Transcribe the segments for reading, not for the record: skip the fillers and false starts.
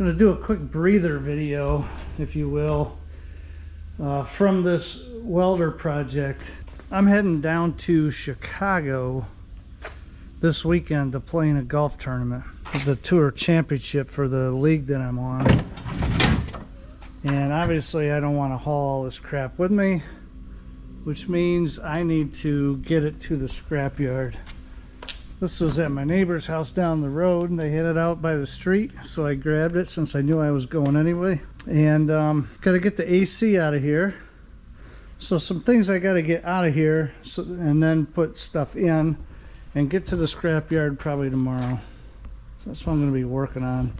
going to do a quick breather video, if you will, from this welder project. I'm heading down to Chicago this weekend to play in a golf tournament, the tour championship for the league that I'm on. And obviously I don't want to haul all this crap with me, which means I need to get it to the scrapyard. This was at my neighbor's house down the road, and they had it out by the street, so I grabbed it since I knew I was going anyway. And got to get the AC out of here. So some things I got to get out of here, and then put stuff in and get to the scrapyard probably tomorrow. So that's what I'm going to be working on.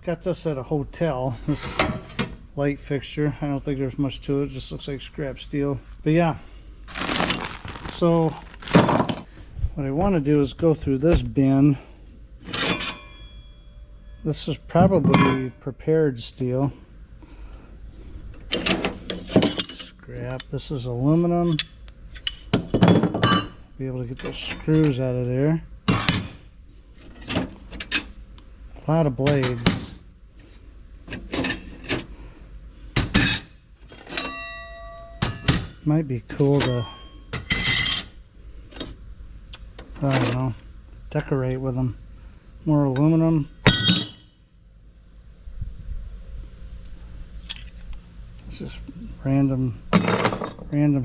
Got this at a hotel, this light fixture. I don't think there's much to it, just looks like scrap steel. But yeah, so what I want to do is go through this bin. This is probably prepared steel. Scrap. This is aluminum. Be able to get those screws out of there. A lot of blades. Might be cool to, I don't know, decorate with them. More aluminum. It's just random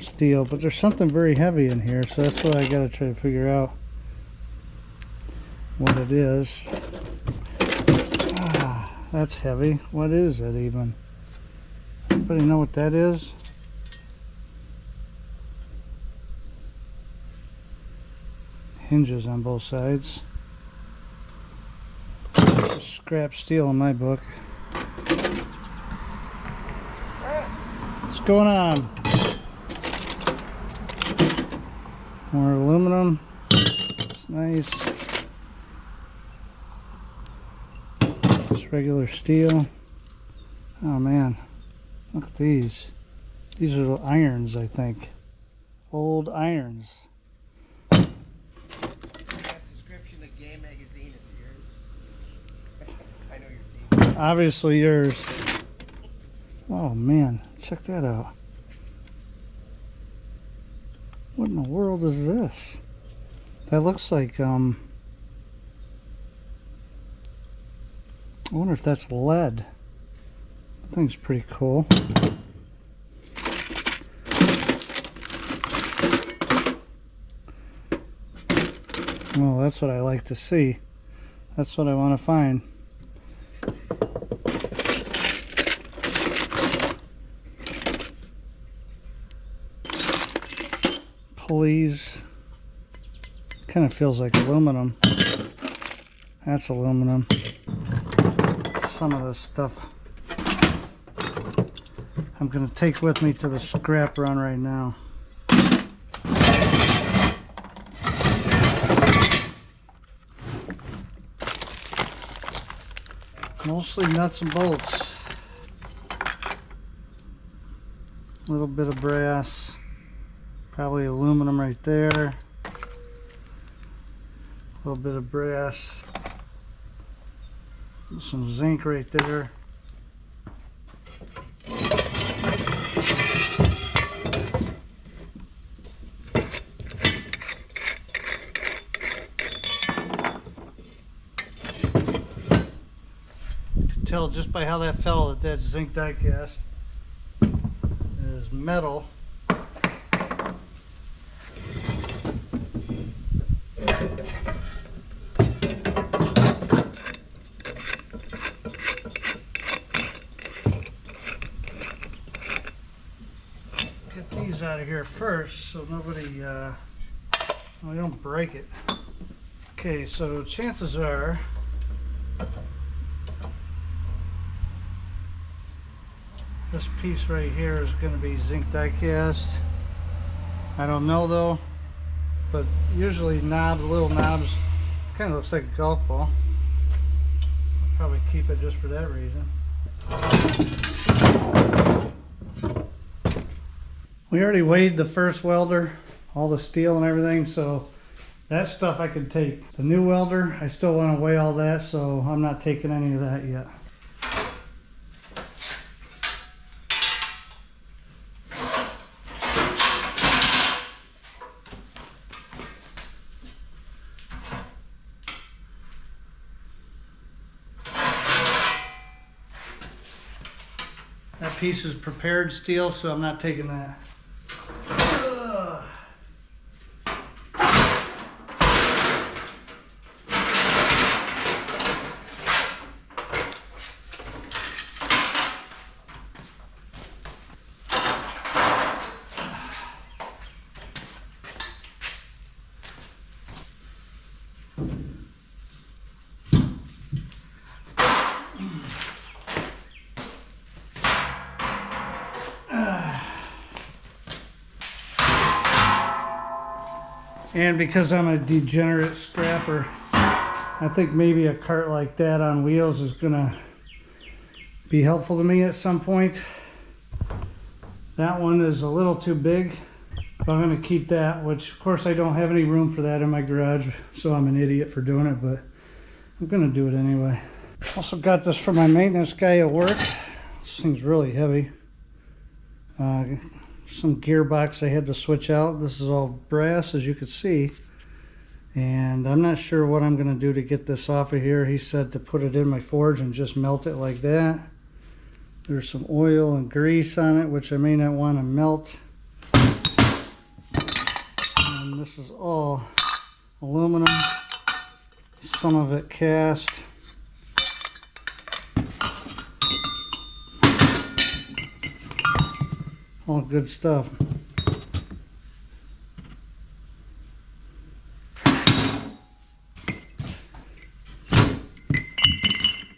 steel, but there's something very heavy in here, so that's what I gotta try to figure out what it is. That's heavy. What is it even? Anybody know what that is? Hinges on both sides. Scrap steel in my book. What's going on? More aluminum. It's nice. Just regular steel. Oh man, look at these. These are the irons, I think. Old irons. Obviously yours. Oh man, check that out. What in the world is this? That looks like I wonder if that's lead. That thing's pretty cool. Well, that's what I like to see. That's what I want to find. Pulleys. Kind of feels like aluminum. That's aluminum. Some of this stuff I'm going to take with me to the scrap run right now. Mostly nuts and bolts. A little bit of brass. Probably aluminum right there. A little bit of brass. Some zinc right there. You can tell just by how that fell that that's zinc die cast. It is metal. Out of here first so nobody we don't break it. Okay, so chances are this piece right here is going to be zinc die cast. I don't know though, but usually little knobs, kind of looks like a golf ball. I'll probably keep it just for that reason. We already weighed the first welder, all the steel and everything, so That stuff I could take. The new welder, I still want to weigh all that, so I'm not taking any of that yet. That piece is prepared steel, so I'm not taking that. And because I'm a degenerate scrapper, I think maybe a cart like that on wheels is gonna be helpful to me at some point. That one is a little too big, but I'm gonna keep that, which of course I don't have any room for that in my garage, so I'm an idiot for doing it, but I'm gonna do it anyway. Also got this from my maintenance guy at work. This thing's really heavy. Some gearbox I had to switch out. This is all brass, as you can see, and I'm not sure what I'm going to do to get this off of here. He said to put it in my forge and just melt it like that. There's some oil and grease on it, which I may not want to melt. And this is all aluminum, some of it cast. All good stuff.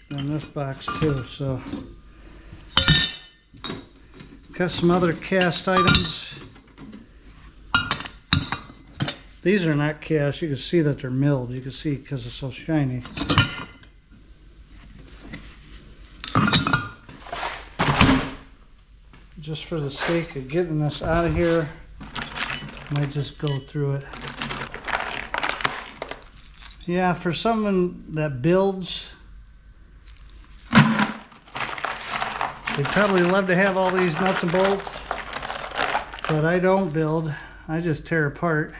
And this box too, so got some other cast items. These are not cast. You can see that they're milled. You can see because it's so shiny. Just for the sake of getting this out of here, I might just go through it. Yeah, for someone that builds, they probably love to have all these nuts and bolts, but I don't build. I just tear apart.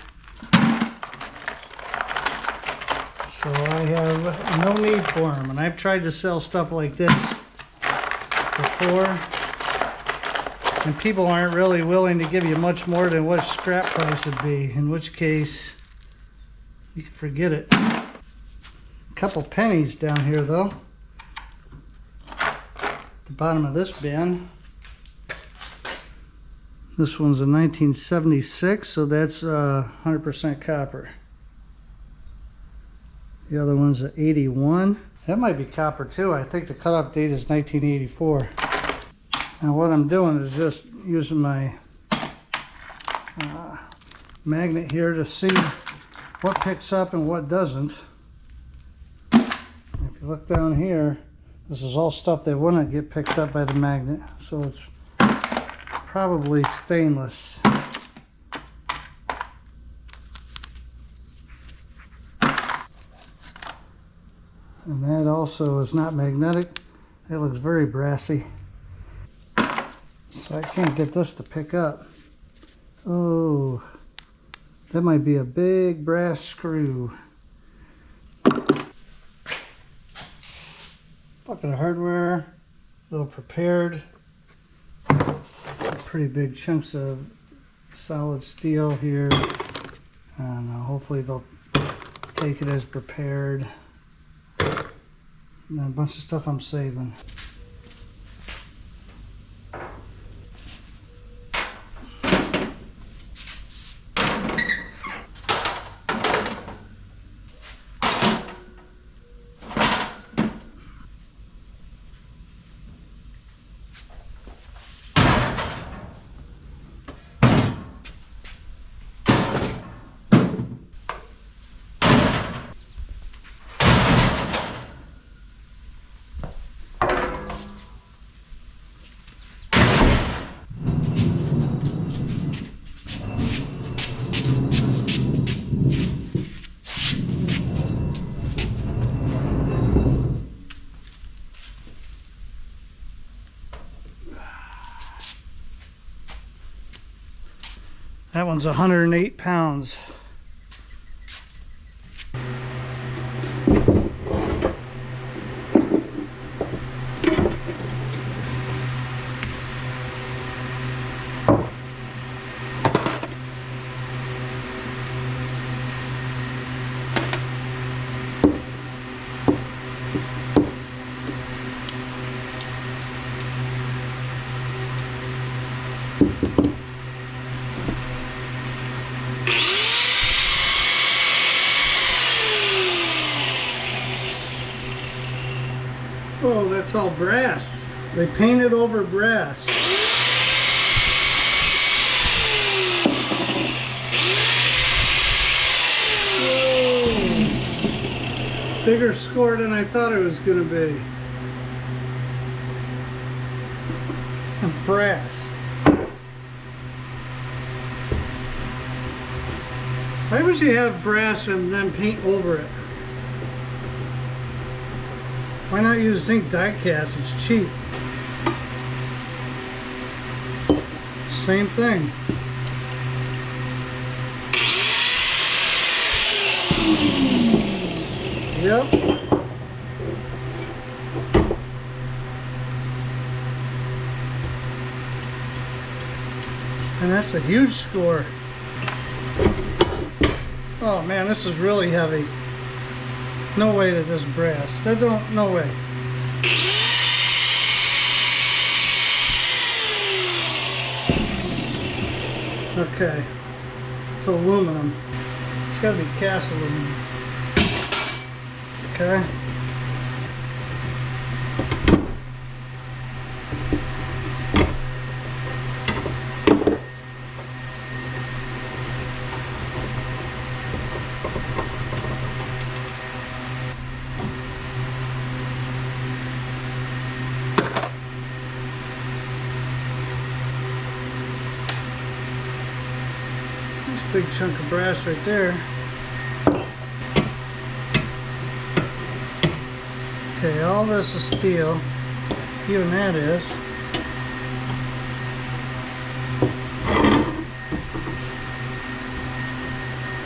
So I have no need for them, and I've tried to sell stuff like this before. And people aren't really willing to give you much more than what scrap price would be, in which case you can forget it. A couple pennies down here though. At the bottom of this bin. This one's a 1976, so that's 100% copper. The other one's an 81. That might be copper too. I think the cutoff date is 1984. Now what I'm doing is just using my magnet here to see what picks up and what doesn't. If you look down here, this is all stuff that wouldn't get picked up by the magnet, so it's probably stainless. And that also is not magnetic. It looks very brassy. So I can't get this to pick up. Oh, that might be a big brass screw. Bucket of hardware, a little prepared. Some pretty big chunks of solid steel here. I don't know, hopefully they'll take it as prepared. And then a bunch of stuff I'm saving. That one's 108 pounds. Oh, that's all brass. They painted over brass. Whoa. Bigger score than I thought it was going to be. Brass. Why would you have brass and then paint over it? Why not use zinc die cast? It's cheap. Same thing. Yep. And that's a huge score. Oh man, this is really heavy. No way that this brass. That don't, no way. Okay. It's aluminum. It's gotta be cast aluminum. Okay. Big chunk of brass right there. Okay, all this is steel. Even that is.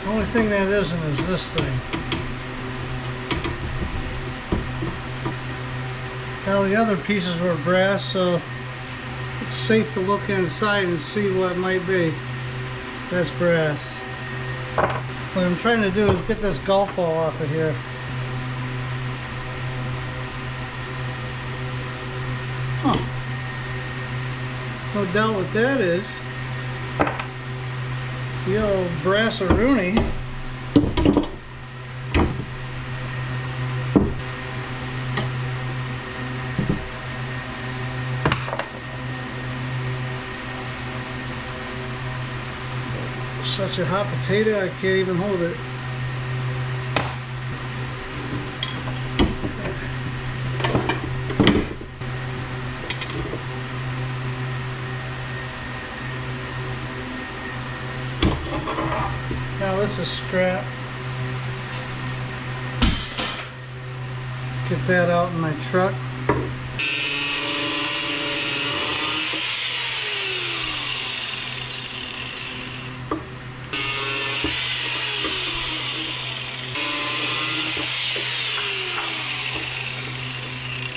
The only thing that isn't is this thing. All the other pieces were brass, so it's safe to look inside and see what it might be. That's brass. What I'm trying to do is get this golf ball off of here. Huh. No doubt what that is. The old brass-a-rooney. Such a hot potato, I can't even hold it. Now this is scrap. Get that out in my truck.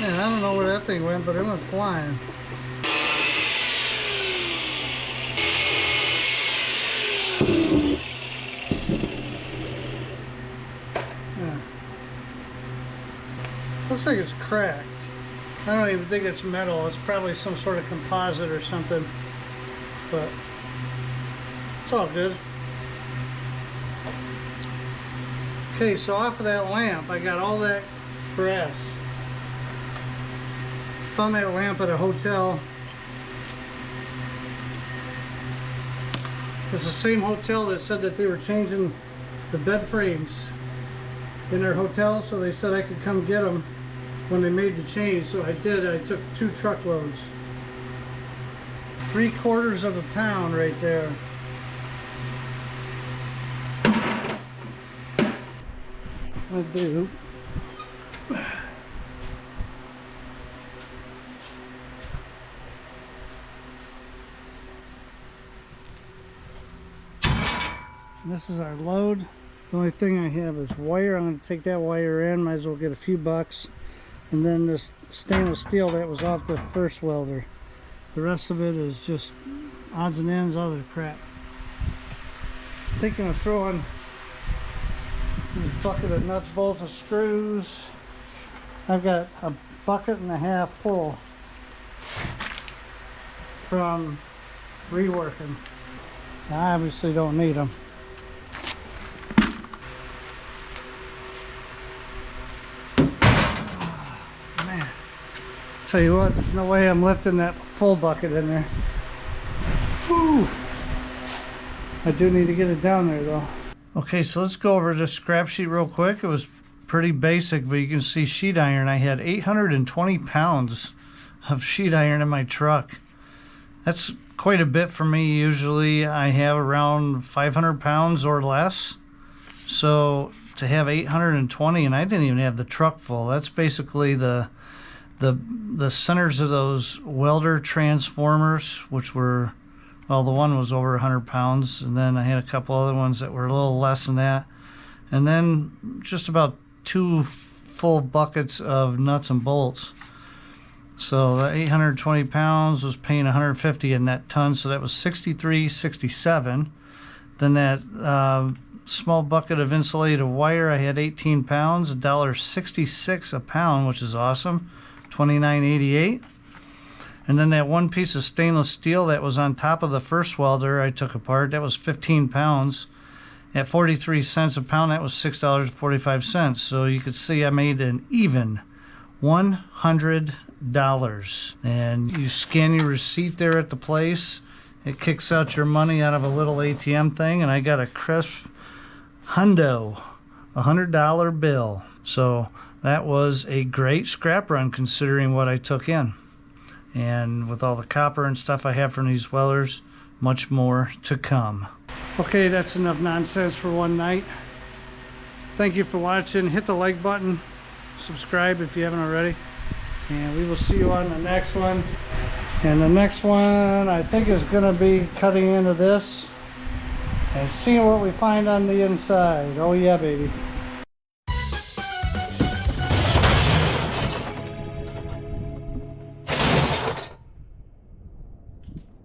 Man, I don't know where that thing went, but it went flying. Yeah. Looks like it's cracked. I don't even think it's metal. It's probably some sort of composite or something. But it's all good. Okay, so off of that lamp, I got all that brass. Found that lamp at a hotel. It's the same hotel that said that they were changing the bed frames in their hotel, so they said I could come get them when they made the change. So I did. I took 2 truckloads. 3/4 of a pound right there. I do. this is our load. The only thing I have is wire. I'm going to take that wire in, might as well get a few bucks. And then this stainless steel that was off the first welder. The rest of it is just odds and ends, other crap. I'm thinking of throwing this bucket of nuts, bolts, and screws. I've got a bucket and a half full from reworking. I obviously don't need them. Man, tell you what, there's no way I'm lifting that full bucket in there. Whew. I do need to get it down there though. Okay, so let's go over this scrap sheet real quick. It was pretty basic, but you can see sheet iron. I had 820 pounds of sheet iron in my truck. That's quite a bit for me. Usually I have around 500 pounds or less. So to have 820, and I didn't even have the truck full. That's basically the centers of those welder transformers, which were, well, the one was over 100 pounds, and then I had a couple other ones that were a little less than that. And then just about 2 full buckets of nuts and bolts. So the 820 pounds was paying 150 a net ton, so that was 63.67. Then that small bucket of insulated wire, I had 18 pounds, $1.66 a pound, which is awesome, $29.88. And then that one piece of stainless steel that was on top of the first welder I took apart, that was 15 pounds. At 43 cents a pound, that was $6.45. So you could see I made an even $100. And you scan your receipt there at the place. It kicks out your money out of a little ATM thing, and I got a crisp hundo, a $100 bill. So that was a great scrap run considering what I took in. And with all the copper and stuff I have from these welders, much more to come. Okay, that's enough nonsense for one night. Thank you for watching. Hit the like button, subscribe if you haven't already, and we will see you on the next one. And the next one I think is going to be cutting into this and seeing what we find on the inside. Oh yeah, baby.